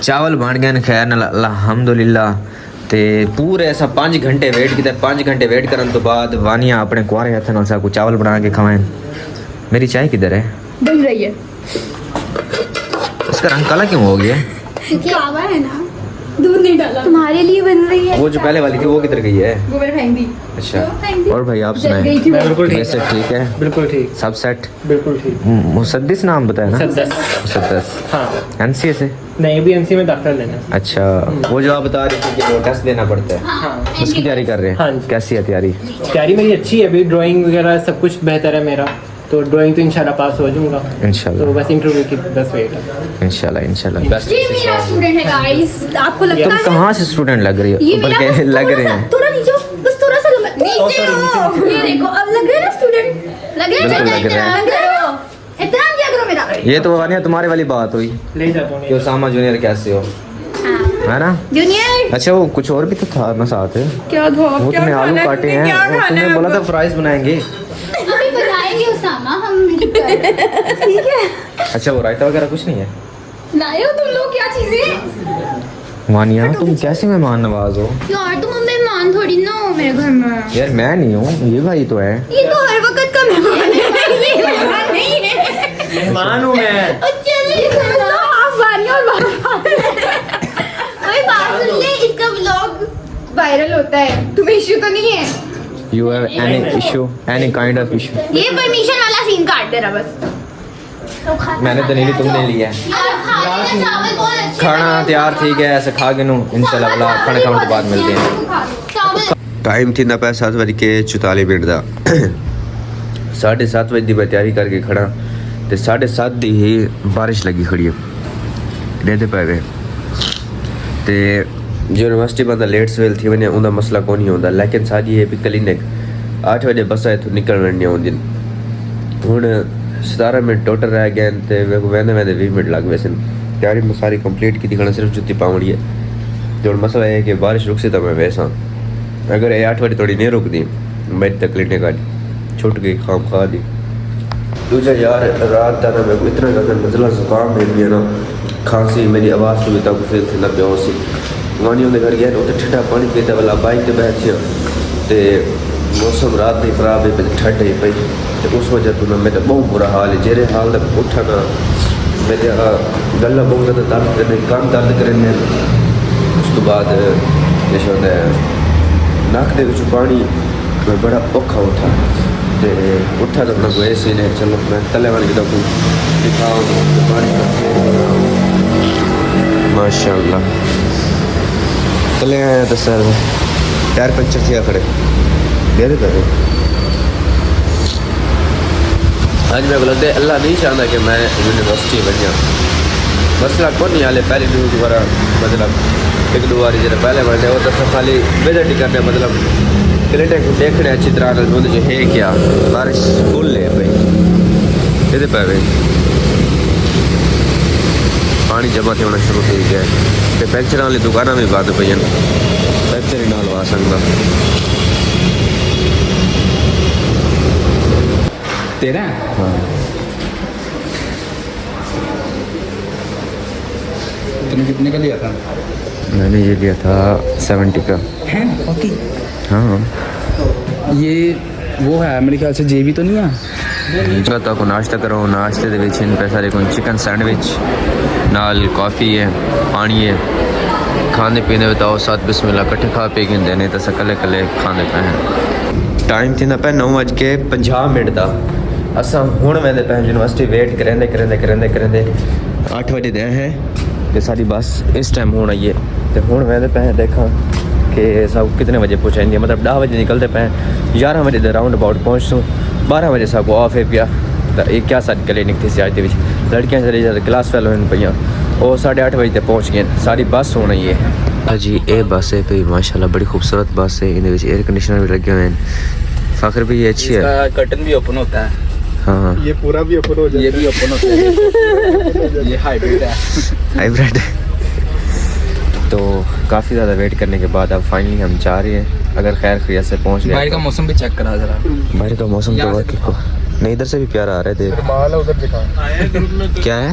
चावल बन गए खैर नाल अल्हम्दुलिल्लाह। ते पूरे ऐसा 5 घंटे वेट किया। 5 घंटे वेट करने तो बाद वानिया अपने कुआरे हथ नाल सबको चावल बना के खवाएं। मेरी चाय किधर है? बन रही है। इसका रंग काला क्यों हो गया? कावा है ना, दूध नहीं डाला। तुम्हारे लिए बन रही है। वो जो पहले वाली थी वो किधर गई है? वो मैंने फेंक दी। अच्छा। वो फेंक दी। और भाई आप सुनाएं? बिल्कुल ठीक वैसे ठीक है, बिल्कुल ठीक सब सेट। बिल्कुल ठीक। मुसद्दिस नाम बताया ना? मुसद्दिस। हाँ एनसीए से? नहीं अभी एनसी में दाखिला लेना। अच्छा, वो जो आप बता रहे थे कि वो टेस्ट देना पड़ता है, हाँ उसकी तैयारी कर रहे हैं? हाँ जी। कैसी है तैयारी? तैयारी मेरी अच्छी है, अभी ड्राइंग वगैरह सब कुछ बेहतर है मेरा, तो ड्राइंग तो इंशाल्लाह पास हो जाऊंगा। इंशाल्लाह। तो बस इंटरव्यू की बस वेट है। इंशाल्लाह इंशाल्लाह। बेस्ट। ये मेरा स्टूडेंट है गाइस। आपको लगता तुम है कहाँ से स्टूडेंट लग रही हो? ये मेरा बल्कि बस लग थोड़ा रहे सा- हैं। थोड़ा नीचे हो, बस थोड़ा सा नीचे हो। ये देखो अब लग रहे हैं ना स्टूडेंट, लग रहे हैं बिल्कुल बेटा, लग रहे हैं। लग रहे हो। एहतराम किया करो मेरा। ये तो वानिया तुम्हारे वाली बात हुई ले जाता हूँ कि उसामा जूनियर कैसे हो, है ना? जूनियर अच्छा वो कुछ और भी तो था ना साथ है? क्या धो वो तुमने आलू काटे हैं, वो तुमने बोला था फ्राइज बनाएंगे। अभी बताएंगे उसामा हम ठीक है। अच्छा वो रायता वगैरह कुछ नहीं है? लाए हो तुम लोग क्या चीजें? वानिया तुम कैसे मेहमान नवाज हो यार तुम मेहमान थोड़ी ना हो मेरे घर में। यार? मैं नहीं हूँ, ये भाई तो है। ये तो हर वक्त का मेहमान है। ये मेहमान नहीं है। मेहमान हूँ मैं। चलिए सुनो, आप वानिया और बाबा। ओए बात सुन ले, इसका व्लॉग वायरल होता है, तुम्हें इश्यू तो नहीं है? You have any issue, any kind of issue? ये परमिशन वाला सीन काट देना बस। मैंने तो नहीं ली, तुमने लिया है। यार खा लेना चावल बहुत अच्छे खाना तैयार थी गया ऐसे खा के नू इंशाल्लाह वाला खाने खाने के बाद मिलते हैं। चावल टाइम थी ना 7:44 ਦਾ 7:30 ਵਜੇ ਦੀ ਮੈਂ ਤਿਆਰੀ ਕਰਕੇ ਖੜਾ ਤੇ 7:30 ਦੀ ਹੀ ਬਾਰਿਸ਼ ਲੱਗੀ ਖੜੀ ਹੈ ਡੇਦੇ ਪੈ ਗਏ ਤੇ ਯੂਨੀਵਰਸਿਟੀ ਬੰਦਾ ਲੇਟ ਸਵੇਲ ਥੀ ਵਨੇ ਉਹਦਾ ਮਸਲਾ ਕੋਈ ਨਹੀਂ ਹੁੰਦਾ ਲੇਕਿਨ ਸਾਡੀ ਇਹ ਵੀ ਕਲੀਨਿਕ 8 ਵਜੇ ਬੱਸਾਂ ਇੱਥੋਂ ਨਿਕਲਣ ਨਹੀਂ ਆਉਂਦੀਆਂ ਹੁਣ 17 ਮਿੰਟ ਟੋਟਲ ਰਹਿ ਗਏ ਤੇ ਵੇਂਦੇ 20 ਮਿੰਟ ਲੱਗ ਗਏ ਸਨ ਤਿਆਰੀ ਮੈਂ ਸਾਰੀ ਕੰਪਲੀਟ ਕੀਤੀ ਖੜਾ ਸਿਰਫ ਜੁੱਤੀ ਪਾਉਣੀ ਹੈ ਤੇ ਹੁਣ ਮਸਲਾ ਇਹ ਹੈ ਕਿ ਬਾਰਿਸ਼ ਰੁਕ ਸੇ ਤਾਂ ਮੈਂ ਵੈਸਾ अगर ये 8 बजे थोड़ी नहीं रुक दी मेरी तकलीफ का छुट गई खाम खा दी दूसरा यार रात का ना मेरे को इतना ज़्यादा नज़ला ज़ुकाम मिल गया ना खांसी मेरी आवाज़ तो भी तक फिर थी ना बेहोशी वानी उन्हें घर गया तो ठंडा पानी पीता वाला बाइक पे बैठ गया तो मौसम रात ही खराब है ठंड ही पई तो उस वजह तो ना मेरा बहुत बुरा हाल है जेरे हाल तक उठा ना मेरे गला बहुत ज़्यादा दर्द करने कान दर्द करने उस तो बाद जैसे होता है नक दे विच पानी मैं बड़ा औखा उठा ते उठा तो अपना कोई ऐसे ने चलो मैं तले वाली की तो दिखाओ पानी माशाल्लाह तले आया तो सर टायर पंचर किया खड़े दे दे आज मैं बोलते अल्लाह नहीं चाहता कि मैं यूनिवर्सिटी बन जाऊँ मसला कौन नहीं हाले पहली न्यूज़ दोबारा मतलब एक दो बार जरा पहले बढ़ने और तो खाली विजिट ही करने मतलब क्लिनिक देखने अच्छी तरह जो है क्या बारिश फुल है भाई ये पे भाई पानी जमा होना शुरू हो गया तो पैंचर वाली दुकाना भी बंद पई पैंचर ही ना लवा सकता तेरा हाँ तुमने कितने का लिया था? मैंने ये लिया था 70 का। है 40? हाँ ये वो है मेरे ख्याल से जेबी तो नहीं है। तो को नाश्ता करो नाश्ते दे विच इन पैसा कोई चिकन सैंडविच नाल कॉफ़ी है पानी है खाने पीने बताओ साथ बिस्मिल्लाह कट्ठे खा पी के देने तो कले कले खाने पे हैं टाइम थी ना पे 9:50 का असा हुण वेंदे पे यूनिवर्सिटी वेट करेंदे 8 बजे दे है ते सारी बस इस टाइम होना आई है तो हुण वेंदे पे देखा कि सब कितने बजे पहुँचाएंगे मतलब 10 बजे निकलते पे 11 बजे दे राउंड अबाउट पहुँचूँ 12 बजे सब ऑफ है पिया तो एक क्या सारी क्लिनिक थी सियाज के लड़कियाँ चली जाती क्लास फेल होने पई वो 8:30 बजे तक पहुँच गए सारी बस होना ही है जी ये बस है भाई माशाल्लाह बड़ी खूबसूरत बस है इन एयर कंडीशनर भी लगे हुए हैं फ़ाखर भी ये अच्छी है कर्टन भी ओपन होता है हाँ ये पूरा भी ओपन हो ये भी ओपन होता है ये हाइब्रिड है हाइब्रिड तो काफ़ी ज़्यादा वेट करने के बाद अब फाइनली हम जा रहे हैं अगर खैर खैरियत से पहुँच गए बाहर का मौसम भी चेक करा जरा बाहर का मौसम तो वाकई को नहीं इधर से भी प्यारा आ रहा है देख माल उधर दिखा क्या है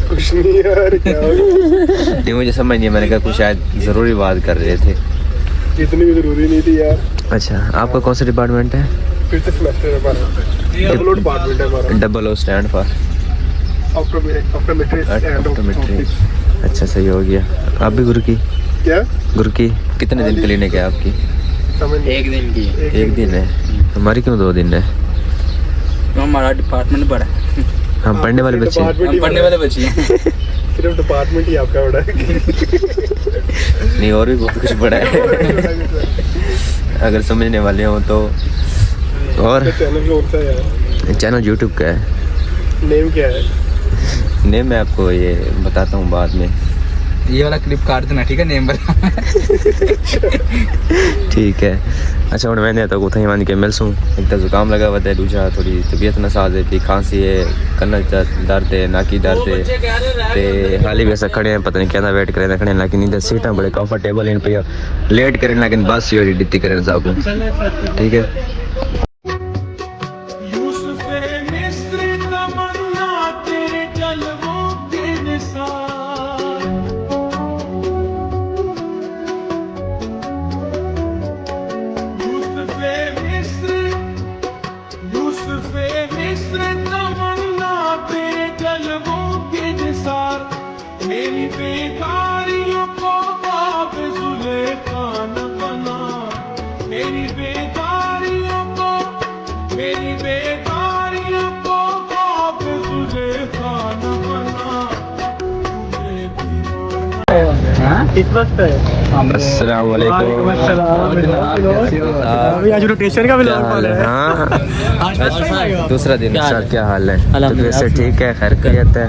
कुछ नहीं यार, क्या हो गया? नहीं मुझे समझ नहीं, मैंने कहा कुछ शायद ज़रूरी बात कर रहे थे। इतनी भी जरूरी नहीं थी यार। अच्छा, आपका कौन सा डिपार्टमेंट है? फिर से सेमेस्टर है हमारा, डबल डिपार्टमेंट है हमारा, double O stand for optometry and optometry. अच्छा, सही हो गया। आप भी गुरु की? क्या? गुरु की कितने दिन क्लिनिक है आपकी? समझ नहीं। एक दिन की एक दिन है। हमारी क्यों 2 दिन है? तो हमारा डिपार्टमेंट बड़ा है, हम पढ़ने वाले बच्चे हैं। डिपार्टमेंट हम ही पढ़ने बड़ा वाले बच्चे हैं। है। सिर्फ डिपार्टमेंट ही आपका बड़ा है। नहीं, और भी बहुत कुछ बड़ा है अगर समझने वाले हो तो। और चैनल कौन सा है यार? चैनल यूट्यूब का है। नेम क्या है? नेम मैं आपको ये बताता हूँ बाद में। ये वाला क्लिप काट देना, ठीक है? नेम बता। ठीक है। अच्छा हूँ मैंने तो उतना ही मान के मिलसूँ। एक तो जुकाम लगा हुआ है, दूसरा थोड़ी तबीयत नसाज है, थी खांसी है, कन्न दर्द है, नाकी दर्द है। ते हाल ही वैसा खड़े हैं, पता नहीं क्या वेट करें खड़े हैं, लेकिन इधर सीटा बड़े कंफर्टेबल इन पे लेट करें, लेकिन बस ये डित्ती करें साहब। ठीक है। मेरी बेकारियों को आप जुलेखा न बना, मेरी बेकारियों को आप जुलेखा न बना। इस वक्त अस्सलाम वालेकुम। अभी आज रोटेशन का व्लॉग बना है। हाँ, आज फर्स्ट टाइम आए हो आप? दूसरा दिन। क्या हाल सर है? क्या हाल है? अल्हम्दुलिल्लाह, तबीयत से ठीक है? खैर खैरियत है?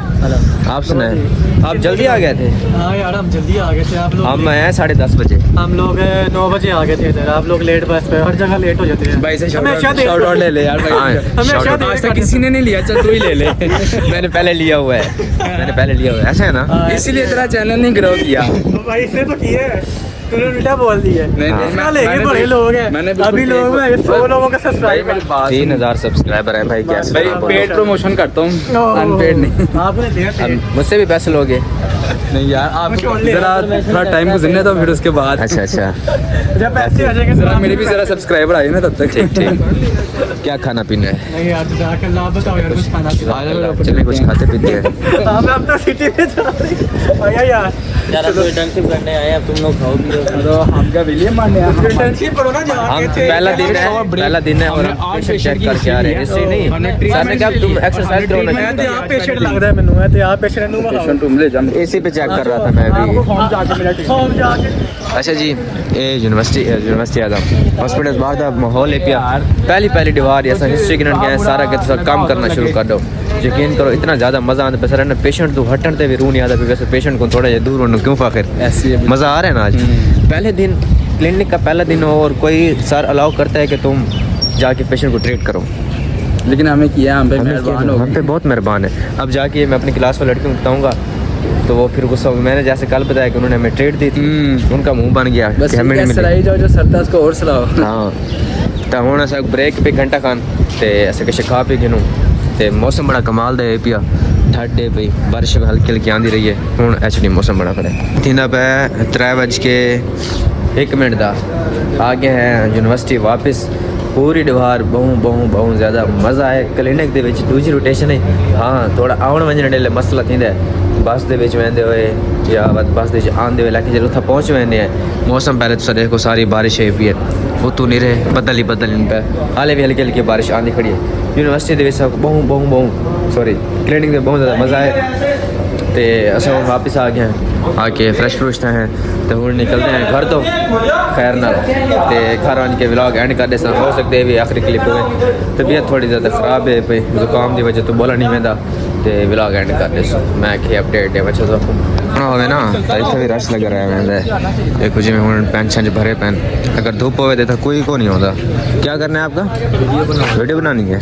आप सुनाए, आप जल्दी आ गए थे? हाँ यार, हम जल्दी आ गए थे। आप लोग हम आए 10:30 बजे। हम लोग 9 बजे आ गए थे इधर। आप लोग लेट बस पे, हर जगह लेट हो जाते हैं। भाई से हमेशा देर शाउट आउट ले ले यार हाँ, भाई। हमेशा shout out। देर आज तक करते किसी ने नहीं लिया, चल तू ही ले ले। मैंने पहले लिया हुआ है, मैंने पहले लिया हुआ है, ऐसा है ना? हाँ, इसीलिए तेरा चैनल नहीं ग्रो किया। भाई इसने तो किया है, तूने उल्टा बोल दिया। नहीं, नहीं, इसका मैं- लेके मैंने बड़े बिल्कुल- लोग हैं। मैंने बिल्कुल अभी लोग ठीक- हैं 100 लोगों का सब्सक्राइब है। 3000 सब्सक्राइबर है भाई, कैसे? भाई पेड प्रमोशन करता हूँ, अनपेड नहीं। आपने दिया पेड़। मुझसे भी पैसे लोगे? नहीं यार, आप कुछ और ले जरा रहा था, थोड़ा टाइम गुजरने दो, फिर उसके बाद अच्छा अच्छा, जब पैसे आ जाएंगे तो जरा आप- मेरे भी जरा सब्सक्राइबर आए ना तब तक। ठीक ठीक। क्या खाना पीना है? नहीं यार, तो जाकर ला बताओ यार, कुछ खाना खिलाओ। चलिए कुछ खाते पीते हैं। हम तो सिटी में जा रहे हैं। आया यार, यार कोई इंटर्नशिप करने आए हैं, अब तुम लोग खाओ पियो। तो हमका विलियम मारने इंटर्नशिप करो ना जहाँ हम के थे। पहला दिन है और हम पेशेंट चेक करके आ रहे हैं, इसलिए नहीं। सर ने कहा तुम एक्सरसाइज करो ना। मैं तो यहाँ पेशेंट लग रहा है मैंने, मैं तो यहाँ पेशेंट हूँ। पेशेंट तुम ले जा। एसी पे चेक कर रहा था मैं आपको भी। फॉर्म जाके मिला, फॉर्म जाके। अच्छा जी, ये यूनिवर्सिटी आदम हॉस्पिटल बाहर का माहौल है पिया। पहली दीवार ऐसा हिस्ट्री गिनन गया सारा के सारा काम करना शुरू कर दो। यकीन करो इतना ज़्यादा मज़ा आता है। सर ना पेशेंट तो हटन ते भी रू नहीं आता, वैसे पेशेंट को थोड़ा दूर होने क्यों फाखिर ऐसी मज़ा आ रहा है ना। आज पहले दिन क्लिनिक का पहला दिन हो और कोई सर अलाउ करता है कि तुम जाके पेशेंट को ट्रीट करो। लेकिन हमें किया, हम पे मेहरबान हो हम पे बहुत मेहरबान है। अब जाके मैं अपनी क्लास में लड़कियों को बताऊँगा तो वो फिर गुस्सा होगा। मैंने जैसे कल बताया कि उन्होंने हमें ट्रीट दी थी, उनका मुंह बन गया बस कि हमें नहीं मिली। सराई जाओ जो सरता उसको और सलाओ। हाँ, तो हूँ अस ब्रेक पे घंटा खान ते ऐसे किश खा पी गिनूँ ते मौसम बड़ा कमाल दे पिया। ठंड है पई, बारिश हल्की हल्की आंदी रही है। हूँ एक्चुअली मौसम बड़ा खड़ा है। थींदा पे 3:01 दा आ गए हैं यूनिवर्सिटी वापस। पूरी दीवार बहुत ज़्यादा मज़ा है। क्लिनिक दे विच दूजी रोटेशन है। हाँ, थोड़ा आउण वञण ॾे मसला थींदा है बस दे विच वेंदे हुए या बस दे आंदे हुए, लेकिन जब उत्थे पहुँच वेंदे हैं मौसम पहले तो देखो सारी बारिश है पी है, उतू नहीं रहे बदल ही इन पे हाले भी हल्की हल्की बारिश आंदी खड़ी है। यूनिवर्सिटी दे विच बहुत सॉरी क्लिनिक में बहुत ज़्यादा मज़ा है। तो अस वापस आ गए हैं, आके फ्रेश फ्रूश हैं तो हूँ निकलते हैं घर तो खैर ना। तो घर आन के व्लॉग एंड कर दे हो सकते भी आखिरी क्लिप हुए। तबीयत थोड़ी ज़्यादा ख़राब है पई, जुकाम की वजह तो बोला नहीं वेंदा तो व्लॉग एंड कर दे। मैं कि अपडेट है बच्चों तो होवे ना तो इतना भी रश लग रहा है वेंदे एक जिमें हूँ पेन भरे पेन। अगर धूप होवे तो कोई को नहीं होता। क्या करना है आपका? वीडियो बनानी है।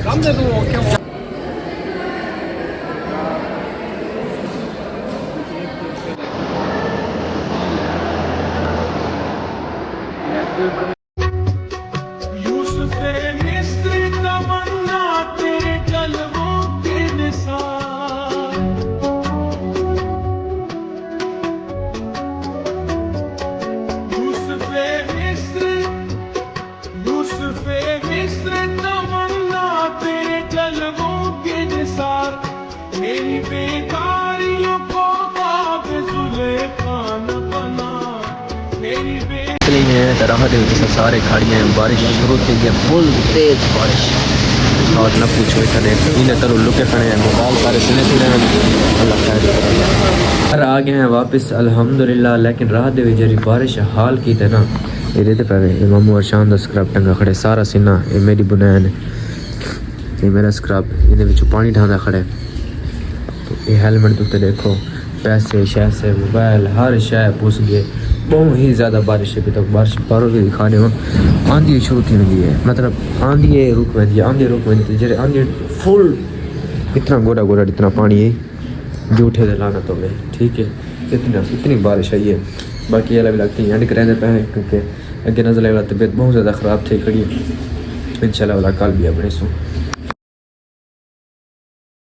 यूसुफ़े मिस्र तमन्ना तेरे जलवों के निसार। हैं तो राहत है सारे खड़ी हैं बारिश शुरू थी गई फुल तेज बारिश और ना पूछो इतने इन्हें तरह लुके खड़े हैं मोबाइल सारे सुने अल्लाह खैर आ गए हैं वापस अल्हम्दुलिल्लाह। लेकिन रात दे जरी बारिश हाल की थे ना ये पे ये मामू अरशान दा स्क्रब टंगा खड़े सारा सीना ये मेरी बुनैन ये मेरा स्क्रब इन्हें विचों पानी ढांदा खड़े तो ये हेलमेट तो देखो पैसे शैसे मोबाइल हर शय पुस गए बहुत ही ज़्यादा बारिश है अभी तक बारिश बारों के दिखाने में आंधी शुरू थी हुई है मतलब आंधी रुक वेंदी आंधी रुक वेंदी जैसे आंधी फुल इतना गोरा गोरा इतना पानी है जूठे दे लाना तो मैं ठीक है इतनी बारिश आई है बाकी अलग लगती है अंड रहने पे हैं क्योंकि अगे नजर वाला तबीयत बहुत ज़्यादा ख़राब थी खड़ी इंशाल्लाह वाला कल भी अपने सो